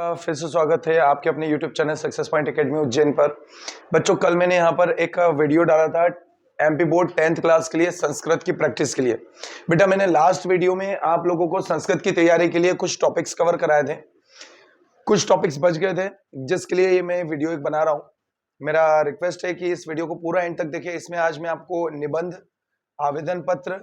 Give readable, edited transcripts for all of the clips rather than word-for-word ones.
का फिर से स्वागत है आपके अपने YouTube channel success point academy Ujjain पर। बच्चों, कल मैंने यहाँ पर एक वीडियो डाला था एमपी बोर्ड 10th क्लास के लिए संस्कृत की प्रैक्टिस के लिए। बेटा, मैंने लास्ट वीडियो में आप लोगों को संस्कृत की तैयारी के लिए कुछ टॉपिक्स कवर कराए थे, कुछ टॉपिक्स बच गए थे, जिसके लिए ये मैं वीडियो एक बना रहा हूँ। मेरा रिक्वेस्ट है कि इस वीडियो को पूरा एंड तक देखें। इसमें आज मैं आपको निबंध, आवेदन पत्र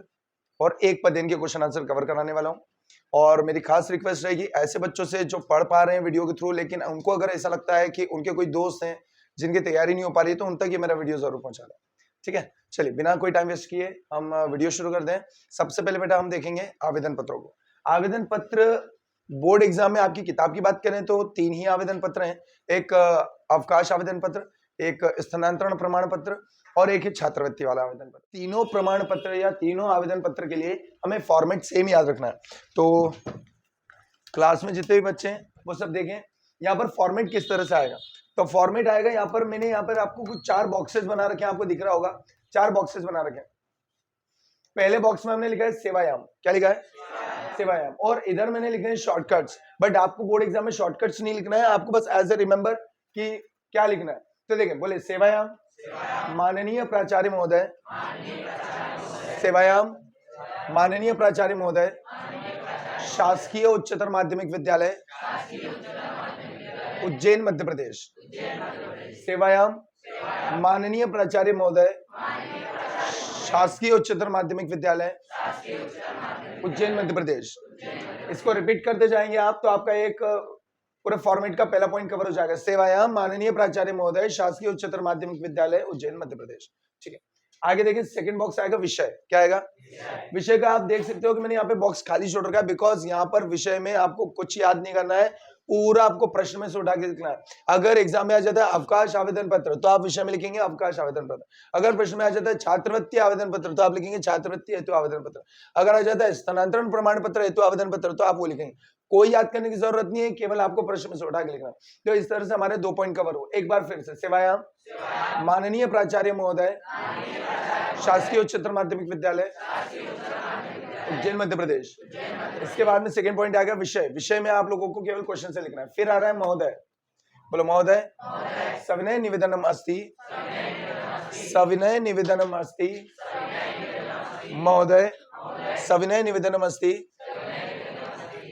और एक पद के क्वेश्चन आंसर कवर कराने वाला हूँ। और मेरी खास रिक्वेस्ट रहेगी ऐसे बच्चों से जो पढ़ पा रहे हैं वीडियो के थ्रू, लेकिन उनको अगर ऐसा लगता है कि उनके कोई दोस्त हैं जिनकी तैयारी नहीं हो पा रही है, तो उन तक ये मेरा वीडियो जरूर पहुंचा दें। ठीक है, चलिए बिना कोई टाइम वेस्ट किए हम वीडियो शुरू कर दें। सबसे पहले बेटा हम देखेंगे आवेदन पत्रों को। आवेदन पत्र बोर्ड एग्जाम में आपकी किताब की बात करें तो 3 ही आवेदन पत्र हैं। एक अवकाश आवेदन पत्र, एक स्थानांतरण प्रमाण पत्र और एक ही छात्रवृत्ति वाला आवेदन पत्र। तीनों प्रमाण पत्र या तीनों आवेदन पत्र के लिए हमें फॉर्मेट सेम याद रखना है। तो क्लास में जितने भी बच्चे हैं वो सब देखें यहाँ पर फॉर्मेट किस तरह से आएगा। तो फॉर्मेट आएगा यहाँ पर, मैंने यहाँ पर आपको कुछ 4 बॉक्सेस बना रखे हैं, आपको दिख रहा होगा 4 बॉक्सेस बना रखे हैं। पहले बॉक्स में हमने लिखा है सेवायाम। क्या लिखा है? सेवायाम। और इधर मैंने लिखे हैं शॉर्टकट्स। बट आपको बोर्ड एग्जाम में शॉर्टकट्स नहीं लिखना है, आपको बस एज ए रिमेंबर कि क्या लिखना है। तो देखें, बोले सेवायाम माननीय प्राचार्य महोदय, सेवायाम माननीय प्राचार्य महोदय, शासकीय उच्चतर माध्यमिक विद्यालय उज्जैन मध्य प्रदेश। सेवायाम माननीय प्राचार्य महोदय, शासकीय उच्चतर माध्यमिक विद्यालय उज्जैन मध्य प्रदेश। इसको रिपीट करते जाएंगे आप तो आपका एक पूरे फॉर्मेट का पहला पॉइंट कवर हो जाएगा। सेवायाम माननीय प्राचार्य महोदय, शासकीय उच्चतर माध्यमिक विद्यालय उज्जैन मध्य प्रदेश। ठीक है, आगे देखिए सेकंड बॉक्स आएगा विषय। क्या आएगा? विषय का आप देख सकते हो कि मैंने यहाँ पे बॉक्स खाली छोड़ रखा है, बिकॉज यहाँ पर विषय में आपको कुछ याद नहीं करना है, पूरा आपको प्रश्न में से उठा के लिखना है। अगर एग्जाम में आ जाता है अवकाश आवेदन पत्र तो आप विषय में लिखेंगे अवकाश आवेदन पत्र। अगर प्रश्न में आ जाता है छात्रवृत्ति आवेदन पत्र तो आप लिखेंगे छात्रवृत्ति हेतु आवेदन पत्र। अगर आ जाता है स्थानांतरण प्रमाण पत्र हेतु आवेदन पत्र तो आप वो लिखेंगे। कोई याद करने की जरूरत नहीं है, केवल आपको प्रश्न में से उठा के लिखना। तो इस तरह से हमारे 2 पॉइंट कवर हो। एक बार फिर से, सेवायाम माननीय प्राचार्य महोदय, शासकीय उच्चतर माध्यमिक विद्यालय उज्जैन मध्य प्रदेश। इसके बाद में सेकंड पॉइंट आएगा विषय। विषय में आप लोगों को केवल क्वेश्चन से लिखना है। फिर आ रहा है महोदय। बोलो महोदय। सविनय निवेदनम अस्ति, सविनय निवेदनम अस्ति महोदय, सविनय निवेदनम अस्ति।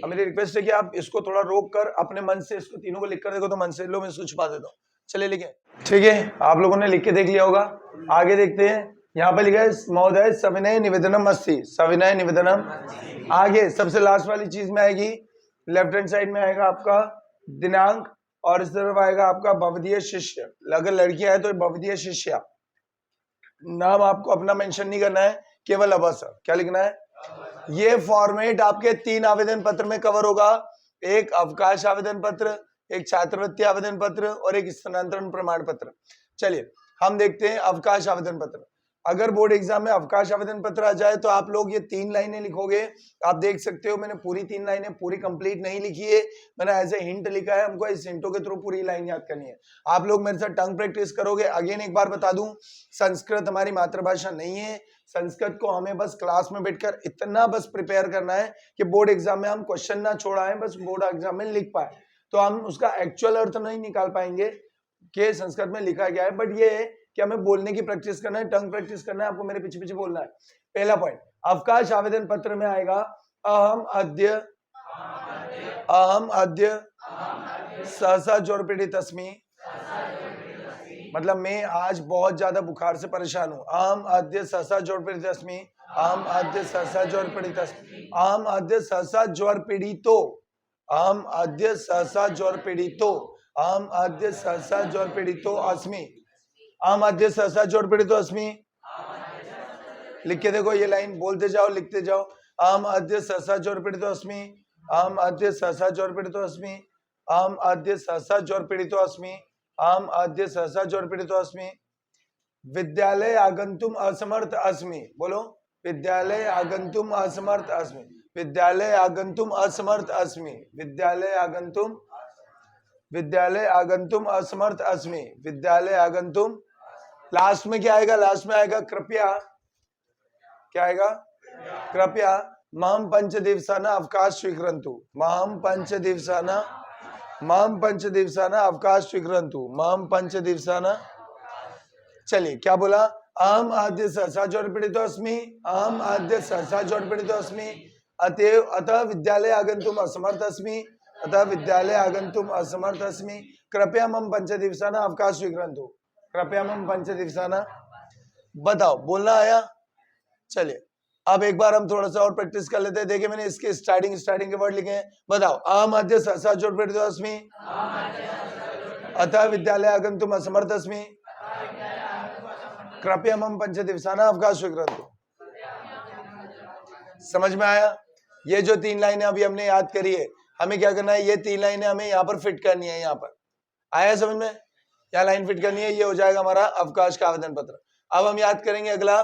मेरी रिक्वेस्ट है कि आप इसको थोड़ा रोक कर अपने मन से इसको तीनों को लिख कर देखो, तो मन से लो, मैं इसको छुपा देता हूँ। चलिए लिखे। ठीक है, आप लोगों ने लिख के देख लिया होगा। आगे देखते हैं, यहाँ पे लिखा है महोदय सविनय निवेदनम अस्ति, सविनय निवेदनम। आगे सबसे लास्ट वाली चीज में आएगी, लेफ्ट हैंड साइड में आएगा आपका दिनांक और इस तरफ आएगा आपका भवदीय शिष्य। अगर लड़कियां है तो भवदीय शिष्या। नाम आपको अपना मेंशन नहीं करना है, केवल अवसर। क्या लिखना है? ये फॉर्मेट आपके 3 आवेदन पत्र में कवर होगा। एक अवकाश आवेदन पत्र, एक छात्रवृत्ति आवेदन पत्र और एक स्थानांतरण प्रमाण पत्र। चलिए हम देखते हैं अवकाश आवेदन पत्र। अगर बोर्ड एग्जाम में अवकाश आवेदन पत्र आ जाए तो आप लोग ये 3 लाइनें लिखोगे। आप देख सकते हो मैंने पूरी 3 लाइनें पूरी कंप्लीट नहीं लिखी है, मैंने एज ए हिंट लिखा है। हमको इस हिंटों के थ्रू पूरी लाइन याद करनी है। आप लोग मेरे साथ टंग प्रैक्टिस करोगे। अगेन एक बार बता दूं, संस्कृत हमारी मातृभाषा नहीं है। संस्कृत को हमें बस क्लास में बैठकर इतना बस प्रिपेयर करना है कि बोर्ड एग्जाम में हम क्वेश्चन ना छोड़ाएं, बस बोर्ड एग्जाम में लिख पाए। तो हम उसका एक्चुअल अर्थ नहीं निकाल पाएंगे कि संस्कृत में लिखा गया है, बट ये है कि हमें बोलने की प्रैक्टिस करना है, टंग प्रैक्टिस करना है। आपको मेरे पीछे पीछे बोलना है। पहला पॉइंट अवकाश आवेदन पत्र में आएगा अहम अद्य सहसा ज्वर पीड़ित अस्मि। मतलब मैं आज बहुत ज्यादा बुखार से परेशान हूँ। अहम अद्य सहसा ज्वर पीड़ित अस्मि, अहम अद्य सहसा ज्वर पीड़ित अस्मि, अहम अद्य सहसा ज्वर पीड़ितो, अहम अद्य सहसा ज्वर पीड़ितो, अहम अद्य सहसा ज्वर पीड़ितो अस्मि, अहम अद्य सहसा ज्वर पीड़ितो अस्मि। लिख के देखो, ये लाइन बोलते जाओ, लिखते जाओ। अहम अद्य सहसा ज्वर पीड़ितो अस्मि, अहम अद्य सहसा ज्वर पीड़ितो अस्मि, अहम अद्य सहसा ज्वर पीड़ितो अस्मि, अहम अद्य सहसा ज्वर पीड़ितो अस्मि। विद्यालय आगंतुम असमर्थ अस्मि। बोलो विद्यालय आगंतुम असमर्थ अस्मि, विद्यालय आगंतुम असमर्थ अस्मि, विद्यालय आगंतुम, विद्यालय आगंतुम असमर्थ अस्मि, विद्यालय आगंतुम। लास्ट में क्या आएगा? लास्ट में आएगा कृपया। क्या आएगा? कृपया महम पंच दिवसाना अवकाश स्वीकरन्तु, महम पंच दिवसाना महम पंच दिवसाना अवकाश स्वीकृन्तु, महम पंच दिवसाना। चलिए क्या बोला, अहम आद्य सहसा जोड़पीड़ितो अस्मि, अहम आद्य सहसा जोड़पीड़ितो अस्मि, अतएव अतः विद्यालय आगंतुम असमर्थ अस्मि, अतः विद्यालय आगंतुम असमर्थ अस्मि, कृपया मम पंच दिवसाना अवकाश स्वीकृन्तु, कृपया मम पंच दिवसाना। बताओ बोलना आया। चलिए अब एक बार हम थोड़ा सा और प्रैक्टिस कर लेते हैं। देखिए मैंने इसके स्टार्टिंग के वर्ड लिखे हैं। बताओ, अहम आद्य सहसा जोड़पीड़ितो अस्मि, अतः विद्यालय आगंतुम असमर्थ अस्मि, कृपया मम पंच दिवसाना अवकाश स्वीकृन्तु। समझ में आया। ये जो 3 लाइनें अभी हमने याद करी है, हमें क्या करना है, ये 3 लाइनें हमें यहाँ पर फिट करनी है। यहाँ पर आया समझ में, क्या लाइन फिट करनी है, ये हो जाएगा हमारा अवकाश का आवेदन पत्र। अब हम याद करेंगे अगला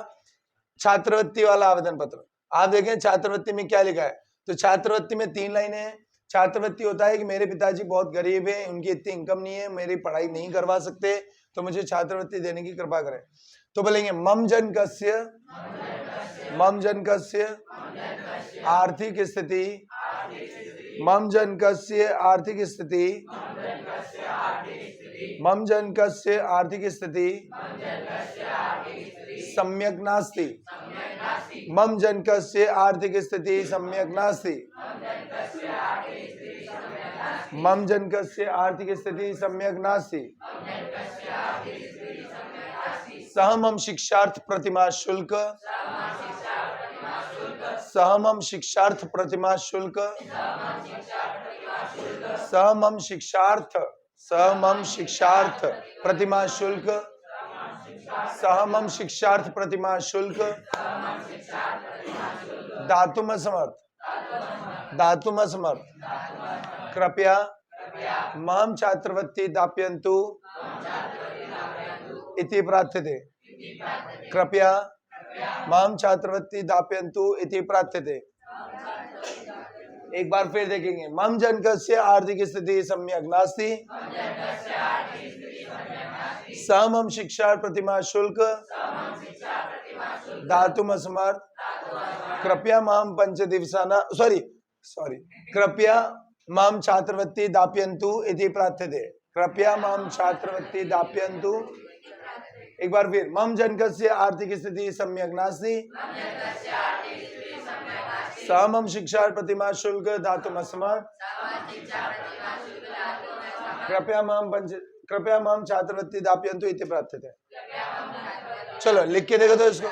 छात्रवृत्ति वाला आवेदन पत्र। आप देखें छात्रवृत्ति में क्या लिखा है, तो छात्रवृत्ति में 3 लाइनें हैं। छात्रवृत्ति होता है कि मेरे पिताजी बहुत गरीब हैं, उनकी इतनी इनकम नहीं है, मेरी पढ़ाई नहीं करवा सकते, तो मुझे छात्रवृत्ति देने की कृपा करें। तो बोलेंगे मम जनकस्य आर्थिक स्थिति, मम जनकस्य आर्थिक स्थिति, मम जनकस्य आर्थिक स्थिति सम्यक नास्ति, मम जनकस्य आर्थिक स्थिति सम्यक नास्ति, मम जनकस्य आर्थिक स्थिति सम्यक नास्ति, सहमम शिक्षार्थ प्रतिमा शुल्क, सहमम शिक्षार्थ प्रतिमा शुल्क, सहमम शिक्षार्थ प्रतिमा शुल्क, सहमम शिक्षार्थ प्रतिमा शुल्क, दातुम असमर्थ, कृपया महम छात्रवृत्ति दाप्यन्तु इति प्रार्थ्यते, कृपया महम छात्रवृत्ति दाप्यन्तु इति प्रार्थ्यते। एक बार फिर देखेंगे, मम जनकस्य आर्थिक स्थिति सम्यक नास्ति, समम शिक्षा प्रतिमा शुल्क दातुम असमर्थ, कृपया महम पंच दिवसाना कृपया महम छात्रवृत्ति दाप्यन्तु इति प्रार्थ्यते, कृपया महम छात्रवृत्ति दाप्यन्तु। एक बार फिर, मम जनकस्य आर्थिक स्थिति सम्यक नास्ति, समम शिक्षा प्रतिमा शुल्क दातुम असमर्थ, कृपया महम छात्रवृत्ति दाप्यन्तु इति प्रार्थ्यते। चलो लिख के देखो तो इसको,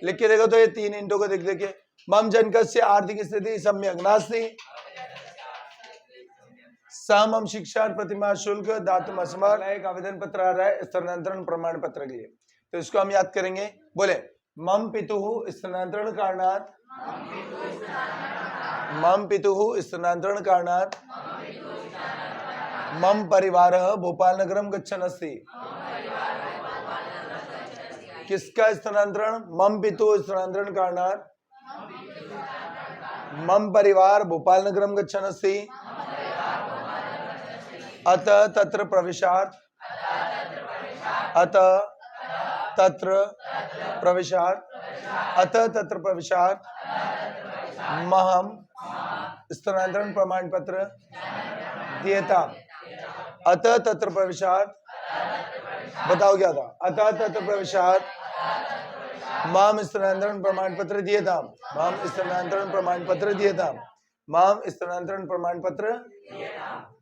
लिख के देखो तो ये 3 इंटों को देख देखिए। मम जनकस्य आर्थिक स्थिति सम्यक नास्ति, समम शिक्षा प्रतिमा शुल्क दातुम असमर्थ। एक आवेदन पत्र आ रहा है स्थानांतरण प्रमाण पत्र के लिए, तो इसको हम याद करेंगे। बोले, मम पितुः स्थानांतरण कारणात्, मम पितुः स्थानांतरण कारणात् मम परिवारः भोपाल नगरम गच्छन् अस्ति। किसका स्थानांतरण, मम पितुः स्थानांतरण कारणात् मम परिवार भोपाल नगरम गच्छन् अस्ति, अतः तत्र प्रविशात्, अतः तत्र प्रविशात्, अतः तत्र प्रविशात् महम स्थानांतरण प्रमाण पत्र दिएता, अतः तत्र प्रविशात्। बताओ क्या था, अतः तत्र प्रविशात् महम स्थानांतरण प्रमाण पत्र दिएता, महम स्थानांतरण प्रमाण पत्र दिएता, महम स्थानांतरण प्रमाण पत्र।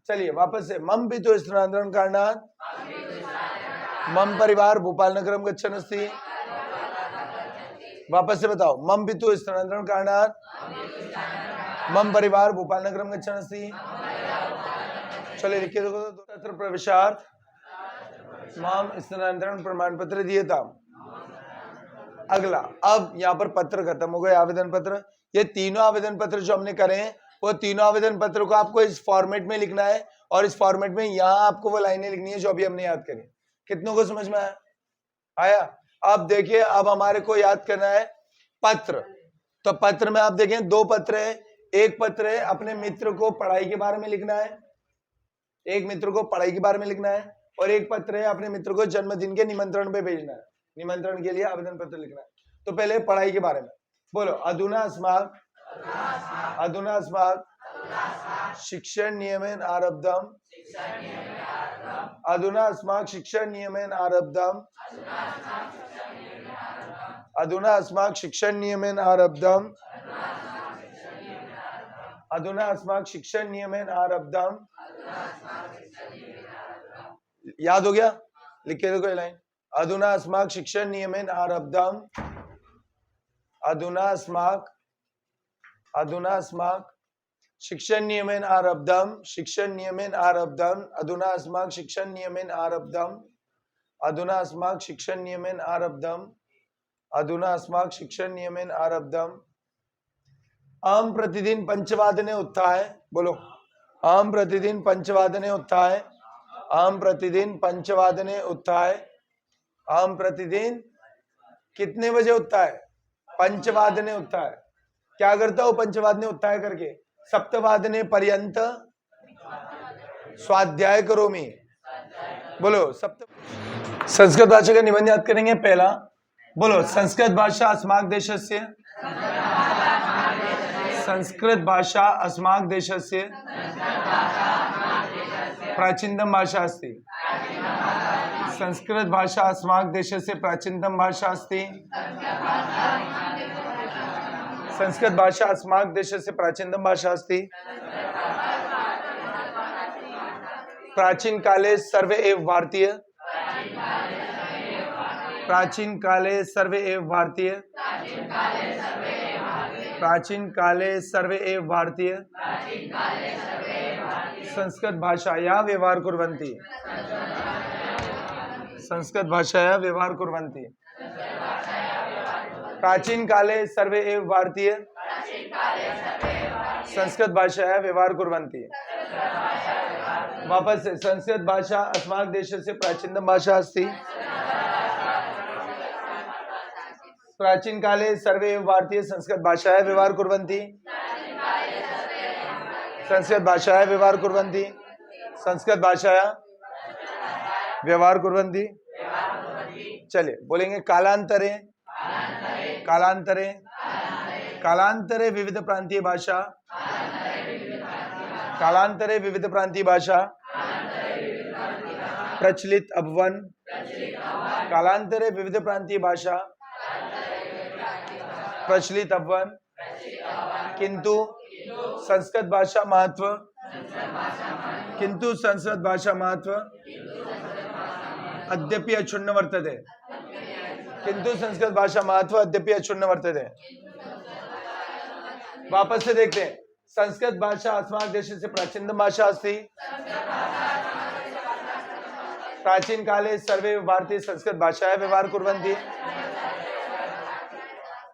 चलिए वापस से, मम पितुः स्थानांतरण कारणात् मम परिवार भोपाल नगरम गच्छन् अस्ति। वापस से बताओ, मम पितुः स्थानांतरण कारणात् मम परिवार भोपाल नगरम गच्छन् अस्ति। चलिए लिखिए देखो, तत्र प्रविशार्थ मम स्थानांतरण प्रमाण पत्र दिएता। अगला, अब यहाँ पर पत्र खत्म हो गए, आवेदन पत्र। ये तीनों आवेदन पत्र जो हमने करे हैं, वो तीनों आवेदन पत्र को आपको इस फॉर्मेट में लिखना है, और इस फॉर्मेट में यहाँ आपको वो लाइनें लिखनी है जो अभी हमने याद करी। कितनों को समझ में आया? अब देखिए, अब हमारे को याद करना है पत्र। तो पत्र में आप देखें 2 पत्र है। एक पत्र है अपने मित्र को पढ़ाई के बारे में लिखना है, एक मित्र को पढ़ाई के बारे में लिखना है, और एक पत्र है अपने मित्र को जन्मदिन के निमंत्रण पे भेजना है, निमंत्रण के लिए आवेदन पत्र लिखना है। तो पहले पढ़ाई के बारे में बोलो, अधुना अस्माक शिक्षण नियमेन आरब्धम अधुना अस्माकं शिक्षण नियमेन आरब्धम अधुना अस्माकं शिक्षण नियमेन आरब्धम अधुना अस्माकं शिक्षण नियमेन आरब्धम। याद हो गया? लिख के देखो ये लाइन। अधुना अस्माकं शिक्षण नियमेन आरब्धम अधुना अस्माकं शिक्षण नियमेन आरब्धम शिक्षण नियमेन आरब्धम अधुना अस्माकं शिक्षण नियमेन आरब्धम अधुना अस्माकं शिक्षण नियमेन आरब्धम अधुना अस्माकं शिक्षण नियमेन आरब्धम। अहम प्रतिदिन पंचवादने उत्थाय, बोलो अहम प्रतिदिन पंचवादने उत्थाय अहम प्रतिदिन पंचवादने उत्थाय। अहम प्रतिदिन कितने बजे उठता है? पंचवादने उठता है। क्या करता हो पंचवादने उत्थाय करके? सप्तवादने पर्यंत स्वाध्याय करोमि। बोलो सप्त। संस्कृत भाषा का निबंध याद करेंगे। पहला बोलो संस्कृत भाषा अस्माकं देशस्य संस्कृत भाषा अस्माकं देशस्य प्राचीनतम भाषा अस्ति। संस्कृत भाषा अस्माकं देशस्य प्राचीनतम भाषा अस्ति। संस्कृत भाषा अस्माकं देशस्य प्राचीनतम भाषा अस्ति। प्राचीन काले सर्वे एव भारतीय प्राचीन काले सर्वे एव भारतीय प्राचीन काले सर्वे एव भारतीय संस्कृत भाषायाः व्यवहार कुर्वन्ति संस्कृत भाषायाः व्यवहार कुर्वन्ति। प्राचीन काले सर्वे एव भारतीय संस्कृत भाषायाः व्यवहार कुर्वन्ति। वापस से संस्कृत भाषा अस्माकं देशस्य प्राचीनतम भाषा अस्ति। प्राचीन काले सर्वे एव भारतीय संस्कृत भाषायाः व्यवहार कुर्वन्ति संस्कृत भाषायाः व्यवहार कुर्वन्ति संस्कृत भाषायाः व्यवहार कुर्वन्ति। चलिए बोलेंगे कालांतरे कालांतरे कालांतरे विविध प्रांतीय भाषा कालांतरे विविध प्रांतीय भाषा प्रचलित अभवन कालांतरे विविध प्रांतीय भाषा प्रचलित अभवन। किंतु संस्कृत भाषा महत्व किंतु संस्कृत भाषा महत्व अद्यपि अक्षुण्ण वर्तते किंतु संस्कृत भाषा महत्व अद्यपि अक्षुण्ण वर्तते। वापस से देखते हैं। संस्कृत भाषा अस्माकं देशस्य प्राचीनतम भाषा अस्ति। प्राचीन काले सर्वे भारतीय संस्कृत भाषायाः व्यवहार कुर्वन्ति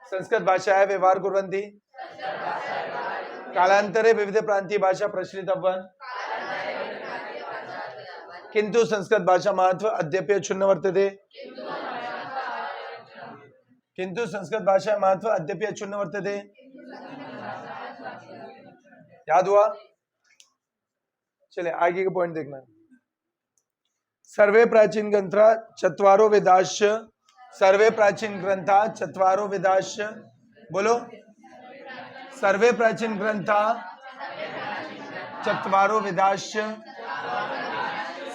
संस्कृत भाषायाः व्यवहार कुर्वन्ति। कालांतरे विविध प्रांतीय भाषा प्रचलित अभवन् किंतु संस्कृत भाषा महत्व अद्यपि अक्षुण्ण वर्तते किंतु संस्कृत भाषा महत्व अद्यपि अक्षुण्ण वर्तते। याद हुआ? चलिए आगे का पॉइंट देखना। सर्वे प्राचीन ग्रंथा चत्वारो वेदाश्च सर्वे प्राचीन ग्रंथा चत्वारो वेदाश्च। बोलो सर्वे प्राचीन ग्रंथा चत्वारो वेदाश्च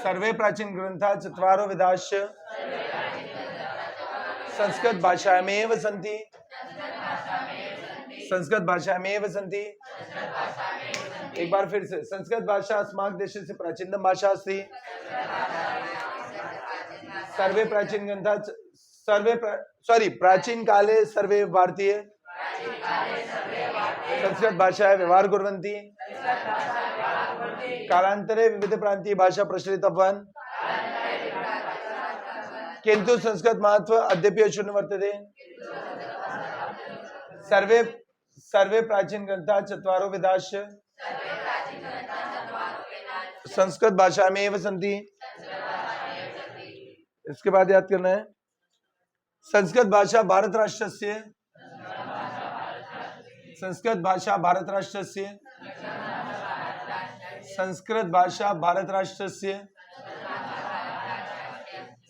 सर्वे प्राचीन ग्रंथा चत्वारो वेदाश्च संस्कृत भाषायामेव सन्ति संस्कृत भाषायामेव सन्ति। एक बार फिर से संस्कृत भाषा अस्माकं देशस्य प्राचीनतम भाषा अस्ति। सर्वे प्राचीन ग्रंथा प्राचीन काले सर्वे भारतीय संस्कृत भाषायाः व्यवहार कुर्वन्ति कालांतरे विविध प्रांतीय भाषा प्रचलित अभवन् किंतु संस्कृत महत्व अद्यपि अक्षुण्ण वर्तते। सर्वे प्राचीन ग्रंथा चत्वारो वेदाश्च संस्कृत भाषा में एव सन्ति। इसके बाद याद करना है संस्कृत भाषा भारत राष्ट्रस्य संस्कृत भाषा भारत राष्ट्रस्य संस्कृत भाषा भारत राष्ट्रस्य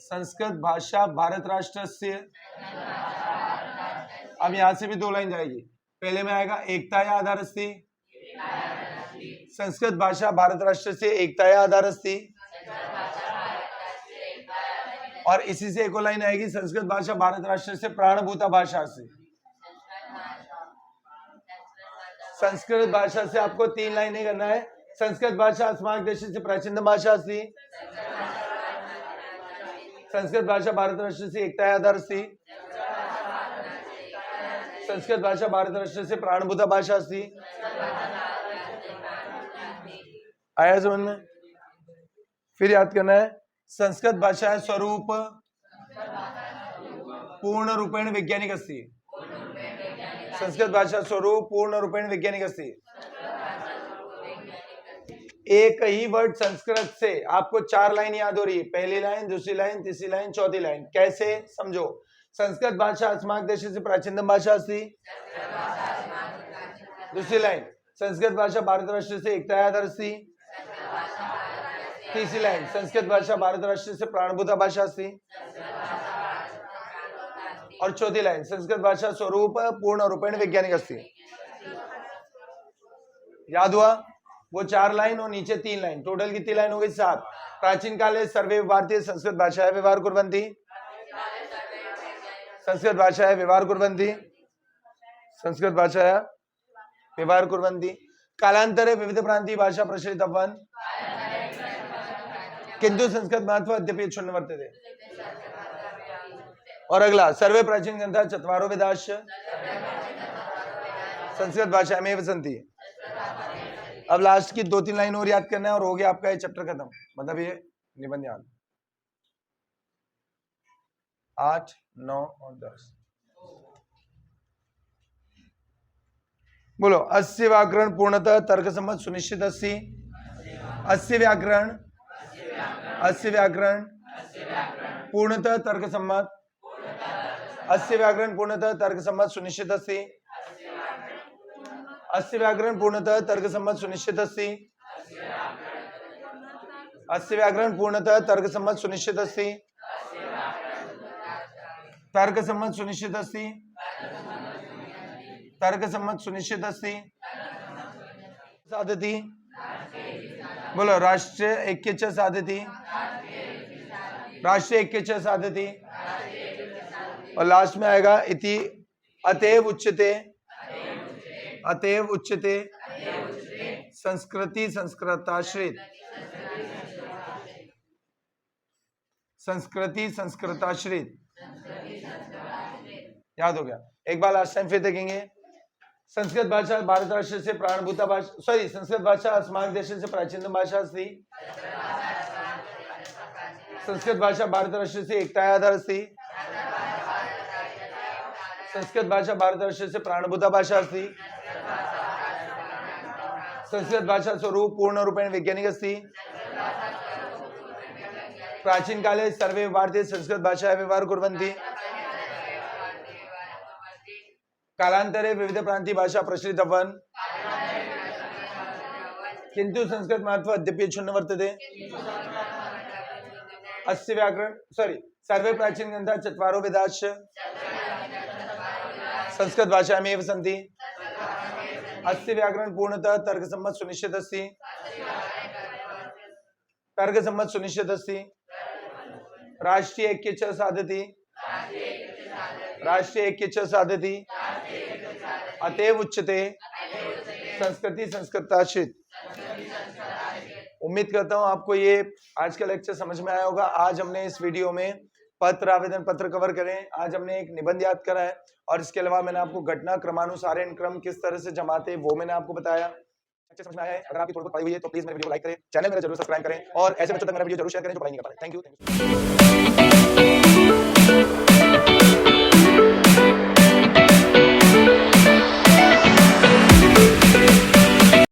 संस्कृत भाषा भारत राष्ट्रस्य। अब यहां से भी दो लाइन जाएगी। पहले में आएगा एकता या आधार अस्ति संस्कृत भाषा भारत राष्ट्र से एकताया आधार अस्ति। और इसी से एक और लाइन आएगी, संस्कृत भाषा भारत राष्ट्र से प्राणभूता भाषा से। संस्कृत भाषा से आपको 3 लाइनें करना है। संस्कृत भाषा अस्माकं देशस्य से प्राचीन भाषा अस्ति। संस्कृत भाषा भारत राष्ट्र से एकताया आधार अस्ति। संस्कृत भाषा भारत राष्ट्र से प्राणभूता भाषा अस्ति। आया समझ में? फिर याद करना है, संस्कृत भाषा स्वरूप पूर्ण रूपेण वैज्ञानिक अस्ति। संस्कृत भाषा स्वरूप पूर्ण रूपेण वैज्ञानिक अस्ति। एक ही वर्ड संस्कृत से आपको 4 लाइन याद हो रही है, पहली लाइन, दूसरी लाइन, तीसरी लाइन, चौथी लाइन। कैसे समझो? संस्कृत भाषा अस्माकं देशस्य से प्राचीनतम भाषा अस्ति। दूसरी लाइन, संस्कृत भाषा भारत राष्ट्र से एकताया आधार अस्ति। तीसरी लाइन, संस्कृत भाषा भारत राष्ट्र से प्राणभूता भाषा अस्ति। और चौथी लाइन, संस्कृत भाषा स्वरूप पूर्ण रूपेण वैज्ञानिक अस्ति। याद हुआ? वो 4 लाइन और नीचे 3 लाइन, टोटल कितनी लाइन हो गई? 7। प्राचीन काले सर्वे भारतीय संस्कृत भाषायाः व्यवहार कुर्वन्ति। संस्कृत भाषायाः व्यवहार कुर्वन्ति। संस्कृत भाषायाः व्यवहार कुर्वन्ति। कालांतरे विविध प्रांतीय भाषा प्रचलित अभवन्, किंतु संस्कृत महत्व अद्यपि क्षुण्ण वर्तते। और अगला, सर्वे प्राचीन ग्रंथाः चत्वारो वेदाश्च संस्कृत भाषायामेव सन्ति। अब लास्ट की 2-3 लाइन और याद करना है और हो गया आपका ये चैप्टर खत्म, मतलब ये निबंध याद। 8, 9 और 10 बोलो। अस्य व्याकरण पूर्णतः तर्कसम्मत सुनिश्चित अस्ति। अस्य व्याकरण पूर्णतः तर्कसम्मत। अस्य व्याकरण पूर्णतः तर्कसम्मत सुनिश्चित अस्ति। अस्य व्याकरण पूर्णतः तर्कसम्मत सुनिश्चित अस्ति। अस्य व्याकरण पूर्णतः तर्कसम्मत सुनिश्चित अस्ति। तर्कसम्मत सुनिश्चित अस्ति। तर्कसम्मत सुनिश्चित अस्ति। साधति बोलो। राष्ट्रीय ऐक्य च साधति। राष्ट्रीय ऐक्य च साधति। और लास्ट में आएगा इति अतएव उच्यते। अतएव उच्यते संस्कृति संस्कृताश्रित। संस्कृति संस्कृताश्रित। याद हो गया? एक बार लास्ट टाइम फिर देखेंगे। संस्कृत भाषा भारत राष्ट्र से प्राणभूता भाषा, सॉरी, संस्कृत भाषा अस्माकं देशस्य से प्राचीनतम भाषा अस्ति। संस्कृत भाषा भारत राष्ट्र से एकताया आधार अस्ति। संस्कृत भाषा भारत राष्ट्र से प्राणभूता भाषा अस्ति। संस्कृत भाषा स्वरूप पूर्ण रूपेण वैज्ञानिक अस्ति। प्राचीन काले सर्वे भारतीय संस्कृत भाषा व्यवहार कुर्वन्ति। कालांतरे विविध प्रांतीय भाषा प्रचलित अभवन्, किंतु संस्कृत महत्व अद्यपि क्षुण्ण वर्तते। अस्य व्याकरण सर्वे प्राचीन ग्रंथाः चत्वारो वेदाश्च संस्कृत भाषायामेव सन्ति। अस्य व्याकरण पूर्णतः तर्कसम्मत सुनिश्चित अस्ति। तर्कसम्मत सुनिश्चित अस्ति। राष्ट्रीय ऐक्य च साधति। राष्ट्रीय ऐक्य च साधति। अतएव उच्यते संस्कृति संस्कृताश्रित। उम्मीद करता हूं आपको ये आज का लेक्चर समझ में आया होगा। आज हमने इस वीडियो में पत्र आवेदन पत्र कवर करें। आज हमने एक निबंध याद करा है और इसके अलावा मैंने आपको घटना क्रमानुसारण क्रम किस तरह से जमाते वो मैंने आपको बताया। अच्छे समझ में आया है? अगर आपकी थोड़ी बहुत पढ़ाई हुई है तो प्लीज मेरे वीडियो को लाइक करें, चैनल मेरा जरूर सब्सक्राइब करें और ऐसे बच्चों तक मेरा वीडियो जरूर शेयर करें जो पढ़ाई नहीं कर पा रहे। Thank you.